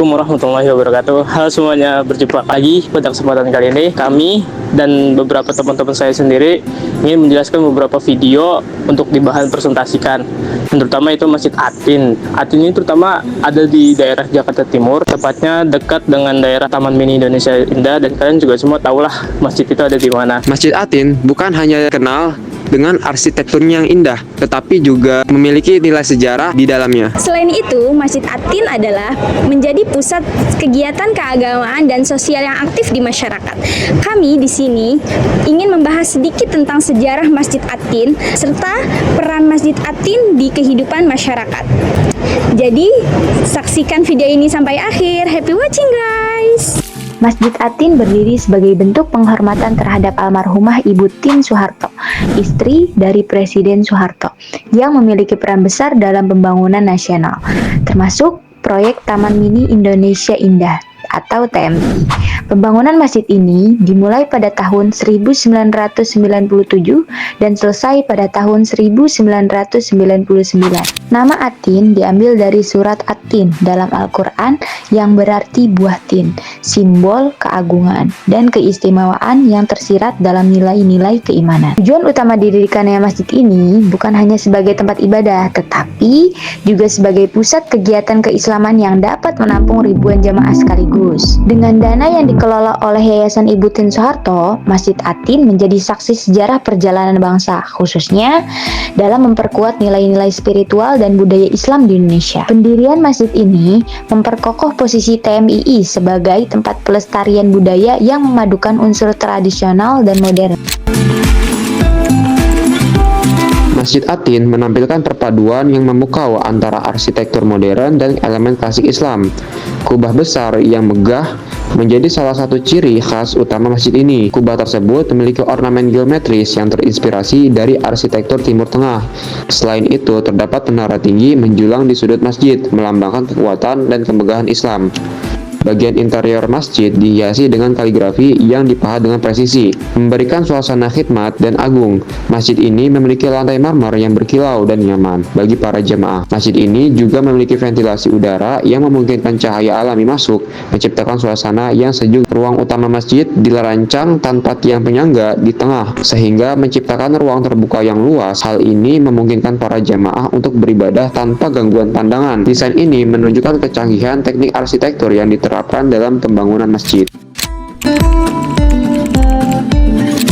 Assalamualaikum warahmatullahi wabarakatuh. Halo semuanya, berjumpa lagi pada kesempatan kali ini. Kami dan beberapa teman-teman saya sendiri ingin menjelaskan beberapa video untuk dibahan presentasikan. Terutama itu Masjid Atin. Atin ini terutama ada di daerah Jakarta Timur, tepatnya dekat dengan daerah Taman Mini Indonesia Indah, dan kalian juga semua tahulah masjid itu ada di mana. Masjid Atin bukan hanya kenal dengan arsitekturnya yang indah, tetapi juga memiliki nilai sejarah di dalamnya. Selain itu, Masjid Atin adalah menjadi pusat kegiatan keagamaan dan sosial yang aktif di masyarakat. Kami di sini ingin membahas sedikit tentang sejarah Masjid Atin serta peran Masjid Atin di kehidupan masyarakat. Jadi, saksikan video ini sampai akhir. Happy watching, guys! Masjid Atin berdiri sebagai bentuk penghormatan terhadap almarhumah Ibu Tien Soeharto, istri dari Presiden Soeharto, yang memiliki peran besar dalam pembangunan nasional, termasuk proyek Taman Mini Indonesia Indah atau TMI. Pembangunan masjid ini dimulai pada tahun 1997 dan selesai pada tahun 1999. Nama Atin diambil dari surat At-Tin dalam Al-Quran yang berarti buah tin, simbol keagungan dan keistimewaan yang tersirat dalam nilai-nilai keimanan. Tujuan utama didirikannya masjid ini bukan hanya sebagai tempat ibadah, tetapi juga sebagai pusat kegiatan keislaman yang dapat menampung ribuan jamaah sekaligus. Dengan dana yang dikelola oleh Yayasan Ibu Tien Soeharto, Masjid Atin menjadi saksi sejarah perjalanan bangsa, khususnya dalam memperkuat nilai-nilai spiritual dan budaya Islam di Indonesia. Pendirian masjid ini memperkokoh posisi TMII sebagai tempat pelestarian budaya yang memadukan unsur tradisional dan modern. Masjid Atin menampilkan perpaduan yang memukau antara arsitektur modern dan elemen klasik Islam. Kubah besar yang megah menjadi salah satu ciri khas utama masjid ini. Kubah tersebut memiliki ornamen geometris yang terinspirasi dari arsitektur Timur Tengah. Selain itu, terdapat menara tinggi menjulang di sudut masjid, melambangkan kekuatan dan kemegahan Islam. Bagian interior masjid dihiasi dengan kaligrafi yang dipahat dengan presisi, memberikan suasana khidmat dan agung. Masjid ini memiliki lantai marmer yang berkilau dan nyaman bagi para jemaah. Masjid ini juga memiliki ventilasi udara yang memungkinkan cahaya alami masuk, menciptakan suasana yang sejuk. Ruang utama masjid dirancang tanpa tiang penyangga di tengah, sehingga menciptakan ruang terbuka yang luas. Hal ini memungkinkan para jemaah untuk beribadah tanpa gangguan pandangan. Desain ini menunjukkan kecanggihan teknik arsitektur yang diterapkan dalam pembangunan masjid.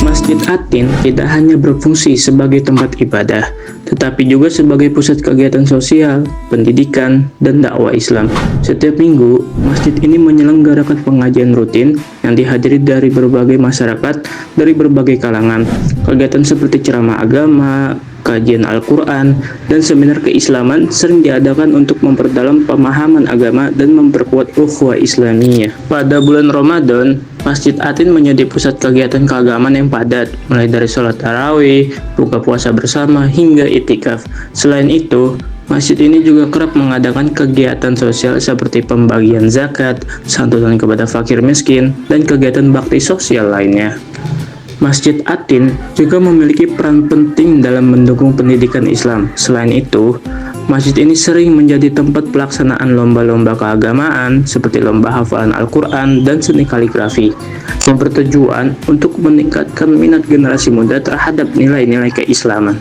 Masjid Atin tidak hanya berfungsi sebagai tempat ibadah, tetapi juga sebagai pusat kegiatan sosial, pendidikan, dan dakwah Islam. Setiap minggu, masjid ini menyelenggarakan pengajian rutin yang dihadiri dari berbagai masyarakat dari berbagai kalangan. Kegiatan seperti ceramah agama, kajian Al-Quran, dan seminar keislaman sering diadakan untuk memperdalam pemahaman agama dan memperkuat ukhuwah Islamiyah. Pada bulan Ramadan, Masjid Atin menjadi pusat kegiatan keagamaan yang padat, mulai dari sholat tarawih, buka puasa bersama, hingga itikaf. Selain itu, masjid ini juga kerap mengadakan kegiatan sosial seperti pembagian zakat, santunan kepada fakir miskin, dan kegiatan bakti sosial lainnya. Masjid Atin juga memiliki peran penting dalam mendukung pendidikan Islam. Selain itu, masjid ini sering menjadi tempat pelaksanaan lomba-lomba keagamaan seperti lomba hafalan Al-Quran dan seni kaligrafi, yang bertujuan untuk meningkatkan minat generasi muda terhadap nilai-nilai keislaman.